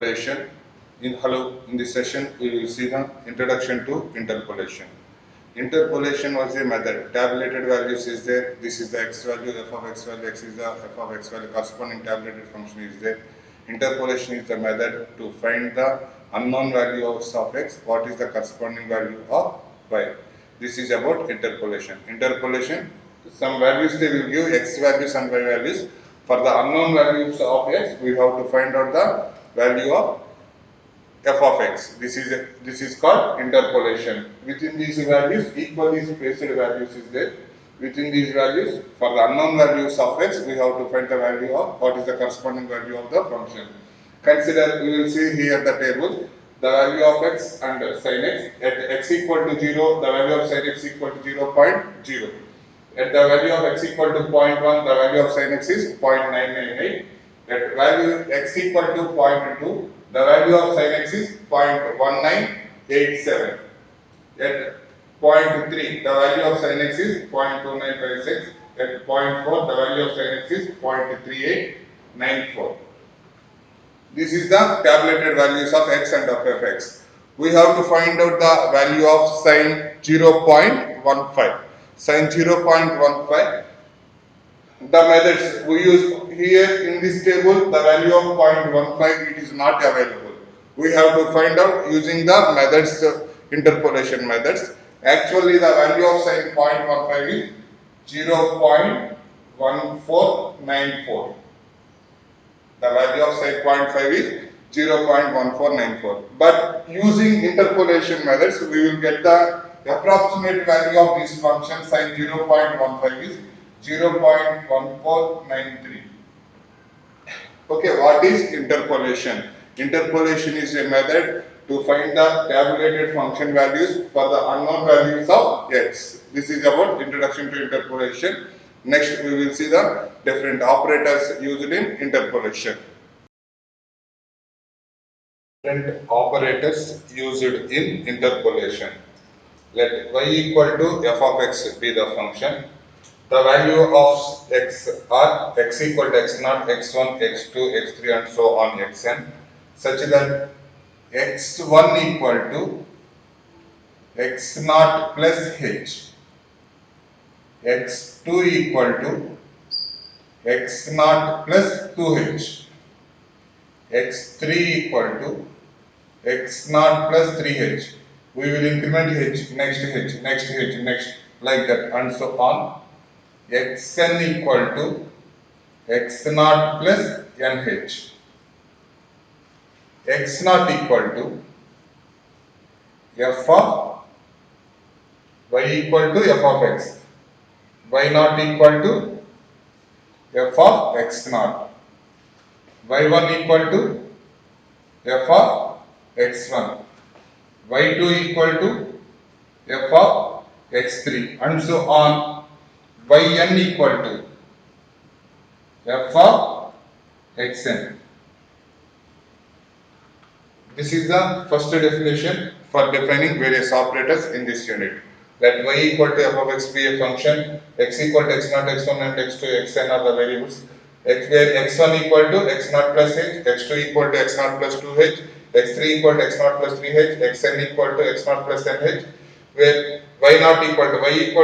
Interpolation. In this session, we will see the introduction to interpolation. Interpolation was a method. Tabulated values is there. This is the x value, f of x value, x is the f of x value. Corresponding tabulated function is there. Interpolation is the method to find the unknown value of x. What is the corresponding value of y? This is about interpolation. Interpolation, some values they will give x values and y values. For the unknown values of x, we have to find out the value of f of x. This is called interpolation. Within these values, equally spaced values is there. Within these values, for the unknown values of x, we have to find the value of what is the corresponding value of the function. Consider, we will see here the table, the value of x and sin x. At x equal to 0, the value of sin x equal to 0.0. At the value of x equal to 0.1, the value of sin x is 0.998. At value x equal to 0.2, the value of sin x is 0.1987. At 0.3, the value of sin x is 0.2956. At 0.4, the value of sin x is 0.3894. This is the tabulated values of x and of fx. We have to find out the value of sin 0.15. Sin 0.15. The methods we use here in this table, the value of 0.15 it is not available. We have to find out using the methods, interpolation methods. Actually, the value of sin 0.15 is 0.1494. The value of sin 0.5 is 0.1494. But using interpolation methods, we will get the approximate value of this function sin 0.15 is 0.1493. Okay, what is interpolation? Interpolation is a method to find the tabulated function values for the unknown values of x. This is about introduction to interpolation. Next, we will see the different operators used in interpolation. Different operators used in interpolation. Let y equal to f of x be the function. The value of x are x equal to x0, x1, x2, x3 and so on xn, such that x1 equal to x0 plus h, x2 equal to x0 plus 2h, x3 equal to x0 plus 3h. We will increment h, next h, next h, next, like that and so on. Xn equal to x0 plus nh, x0 equal to f of y equal to f of x, y0 equal to f of x0, y1 equal to f of x1, y2 equal to f of x3 and so on. Yn equal to f of xn. This is the first definition for defining various operators in this unit. Let y equal to f of x be a function, x equal to x0, x1 and x2, xn are the variables. Where x1 equal to x0 plus h, x2 equal to x0 plus 2h, x3 equal to x0 plus 3h, xn equal to x0 plus nh. Where y0 equal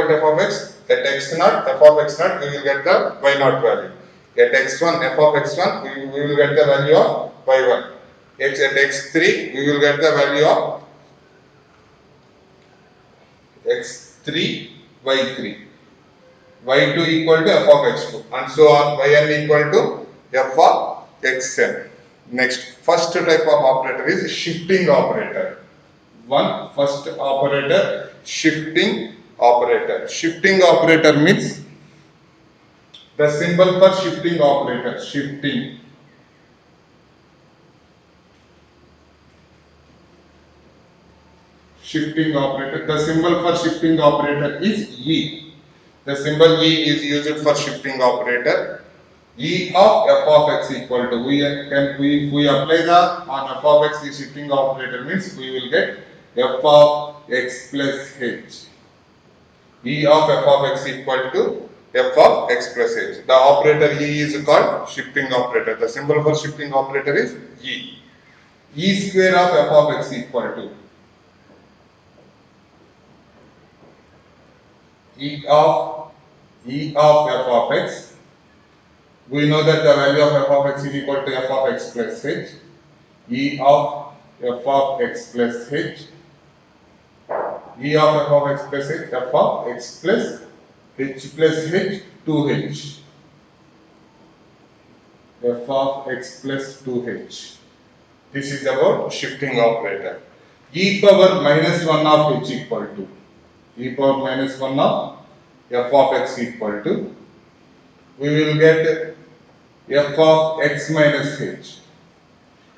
to f of x, at x0, f of x0, we will get the y0 value. At x1, f of x1, we will get the value of y1. At x3, we will get the value of x3, y3. y2 equal to f of x2 and so on. Yn equal to f of xn. Next, first type of operator is shifting operator. First operator, shifting operator. Shifting operator means the symbol for shifting operator, shifting. Shifting operator. The symbol for shifting operator is E. The symbol E is used for shifting operator. E of f of x equal to, if we apply the on f of x the shifting operator means we will get f of x plus h. E of f of x equal to f of x plus h. The operator E is called shifting operator. The symbol for shifting operator is E. e square of f of x equal to e of f of x. We know that the value of f of x is equal to f of x plus h. E of f of x plus h. E of f of x plus h, f of x plus h 2h. F of x plus 2h. This is about shifting operator. E power minus 1 of h equal to e power minus 1 of f of x equal to, we will get f of x minus h.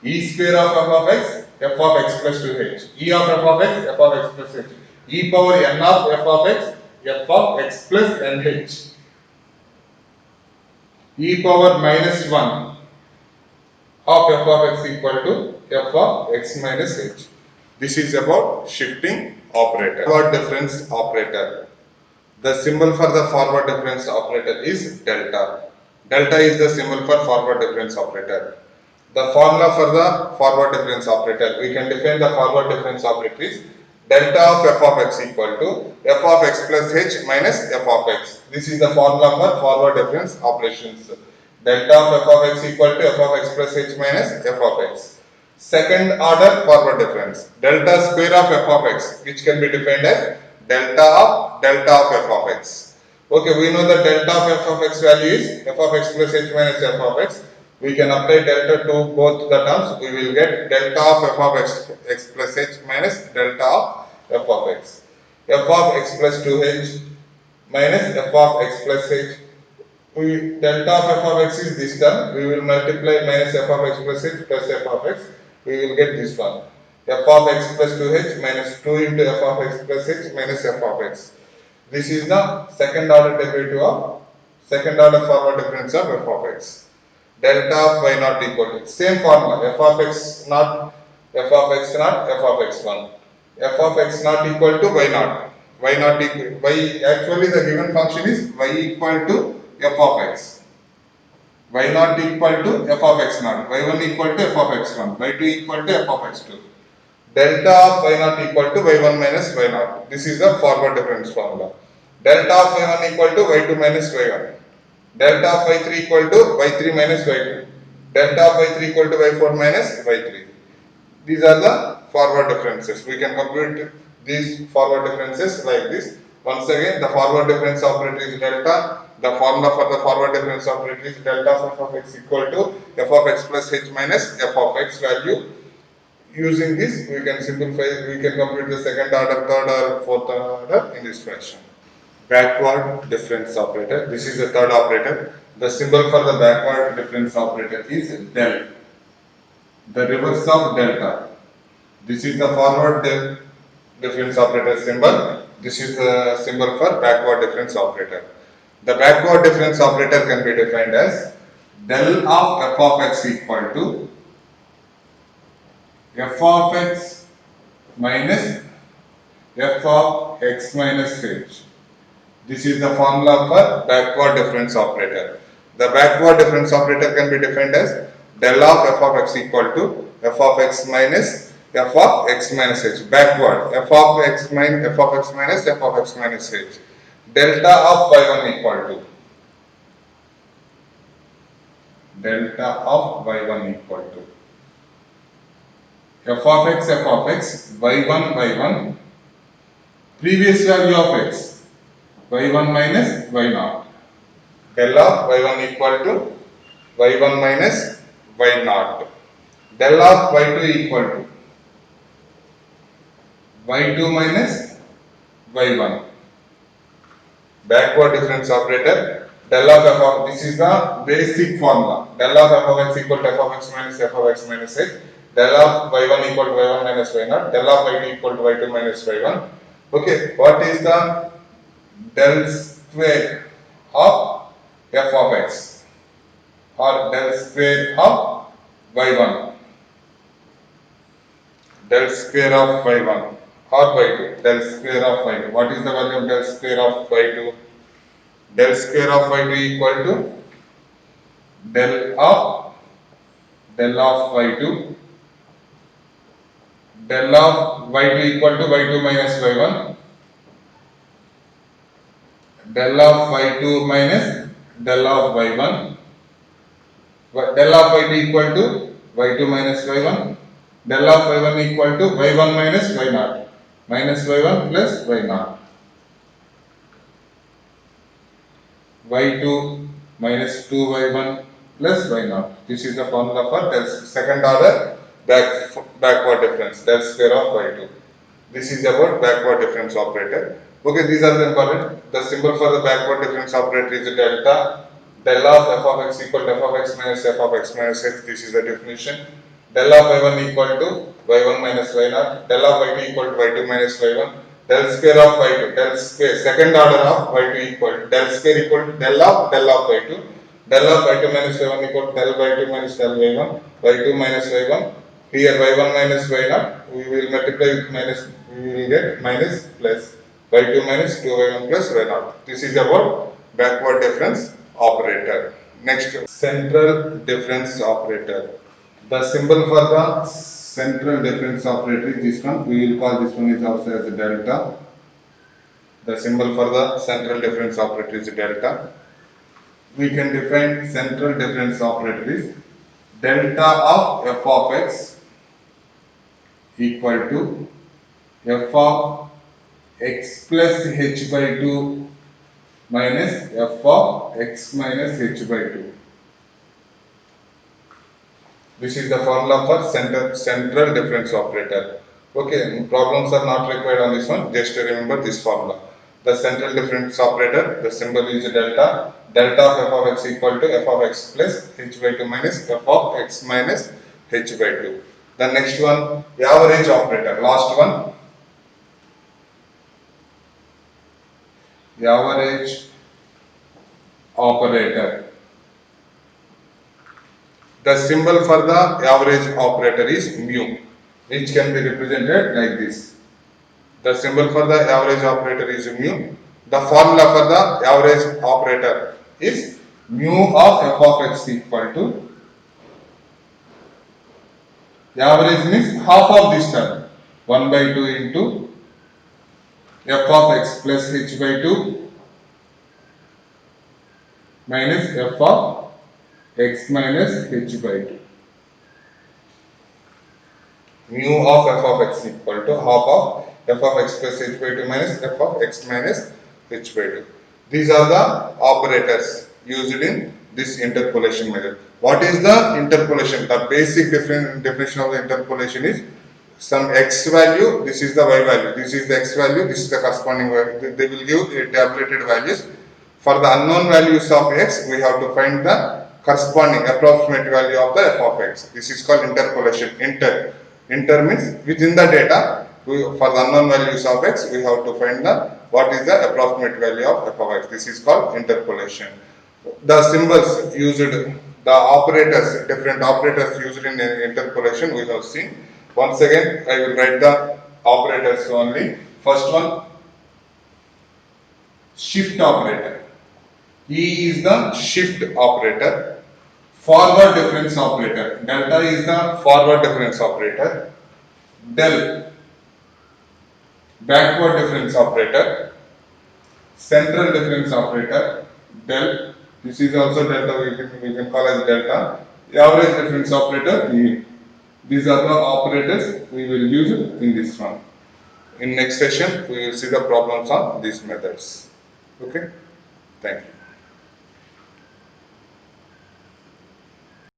E square of f of x plus 2h. E of f of x plus h. E power n of f of x plus nh. E power minus 1 of f of x equal to f of x minus h. This is about shifting operator. Forward difference operator. The symbol for the forward difference operator is delta. Delta is the symbol for forward difference operator. The formula for the forward difference operator, we can define the forward difference operator is delta of f of x equal to f of x plus h minus f of x. This is the formula for forward difference operations. Delta of f of x equal to f of x plus h minus f of x. Second order forward difference, delta square of f of x, which can be defined as delta of f of x. Okay, we know that delta of f of x value is f of x plus h minus f of x. We can apply delta to both the terms. We will get delta of f of x plus h minus delta of f of x. F of x plus 2h minus f of x plus h. Delta of f of x is this term. We will multiply minus f of x plus h plus f of x. We will get this one. F of x plus 2h minus 2 into f of x plus h minus f of x. This is the second order derivative of second order forward difference of f of x. Delta of y naught equal to same formula, f of x naught, f of x naught, f of x1. F of x naught equal to y naught. Y naught equal y, actually the given function is y equal to f of x. Y naught equal to f of x naught. Y1 equal to f of x1. Y2 equal to f of x2. Delta of y naught equal to y1 minus y naught. This is the forward difference formula. Delta of y1 equal to y2 minus y1. Delta of y3 equal to y3 minus y2. Delta of y3 equal to y4 minus y3. These are the forward differences. We can compute these forward differences like this. Once again, the forward difference operator is delta. The formula for the forward difference operator is delta of f of x equal to f of x plus h minus f of x value. Using this, we can simplify, we can compute the second order, third order, fourth order in this fashion. Backward difference operator. This is the third operator. The symbol for the backward difference operator is del. The reverse of delta. This is the forward difference operator symbol. This is the symbol for backward difference operator. The backward difference operator can be defined as del of f of x equal to f of x minus f of x minus h. This is the formula for backward difference operator. The backward difference operator can be defined as del of f of x equal to f of x minus f of x minus h. Backward, f of x minus f of x minus f of x minus h. Delta of y1 equal to delta of y1 equal to f of x, y1, previous value of x, y1 minus y0. Del of y1 equal to y1 minus y0. Del of y2 equal to y2 minus y1. Backward difference operator, del of f of, this is the basic formula. Del of f of x equal to f of x minus f of x minus h. Del of y1 equal to y1 minus y0. Del of y2 equal to y2 minus y1. Okay, what is the del square of f of x or del square of y1? Del square of y1 or y2, del square of y2. What is the value of del square of y2? Del square of y2 equal to del of y2 del of y2 equal to y2 minus y1, del of y2 minus del of y1, del of y2 equal to y2 minus y1, del of y1 equal to y1 minus y0, minus y1 plus y0, y2 minus 2y1 plus y0. This is the formula for del second order backward difference, del square of y2. This is about backward difference operator. Okay, these are the important. The symbol for the backward difference operator is delta. Del of f of x equal to f of x minus f of x minus h. This is the definition. Del of y1 equal to y1 minus y0. Del of y2 equal to y2 minus y1. Del square of y2. Del square second order of y2 equal to del square equal to del of y2. Del of y2 minus y1 equal to del y2 minus del y1. y2 minus y1. Here y1 minus y0. We will multiply with minus. We will get minus plus y2 minus 2y1 plus y0. This is about backward difference operator. Next, central difference operator. The symbol for the central difference operator is this one. We will call this one is also as a delta. The symbol for the central difference operator is delta. We can define central difference operator is delta of f of x equal to f of x plus h by 2 minus f of x minus h by 2. This is the formula for central difference operator. Okay, problems are not required on this one. Just remember this formula. The central difference operator, the symbol is delta. Delta of f of x equal to f of x plus h by 2 minus f of x minus h by 2. The next one, average operator. Last one, average operator. The symbol for the average operator is mu, which can be represented like this. The symbol for the average operator is mu. The formula for the average operator is mu of f of x equal to, the average means half of this term, 1 by 2 into f of x plus h by 2 minus f of x minus h by 2. Mu of f of x equal to half of f of x plus h by 2 minus f of x minus h by 2. These are the operators used in this interpolation method. What is the interpolation? The basic definition of the interpolation is some x value, this is the y value, this is the x value, this is the corresponding value. They will give tabulated values. For the unknown values of x, we have to find the corresponding approximate value of the f of x. This is called interpolation. Inter means within the data, for the unknown values of x, we have to find what is the approximate value of f of x. This is called interpolation. The symbols used, the operators, different operators used in interpolation we have seen. Once again, I will write the operators only. First one, shift operator. E is the shift operator. Forward difference operator. Delta is the forward difference operator. Del, backward difference operator. Central difference operator. Del, this is also delta, we can call as delta. Average difference operator, E. These are the operators we will use in this one. In next session, we will see the problems on these methods. Okay, thank you.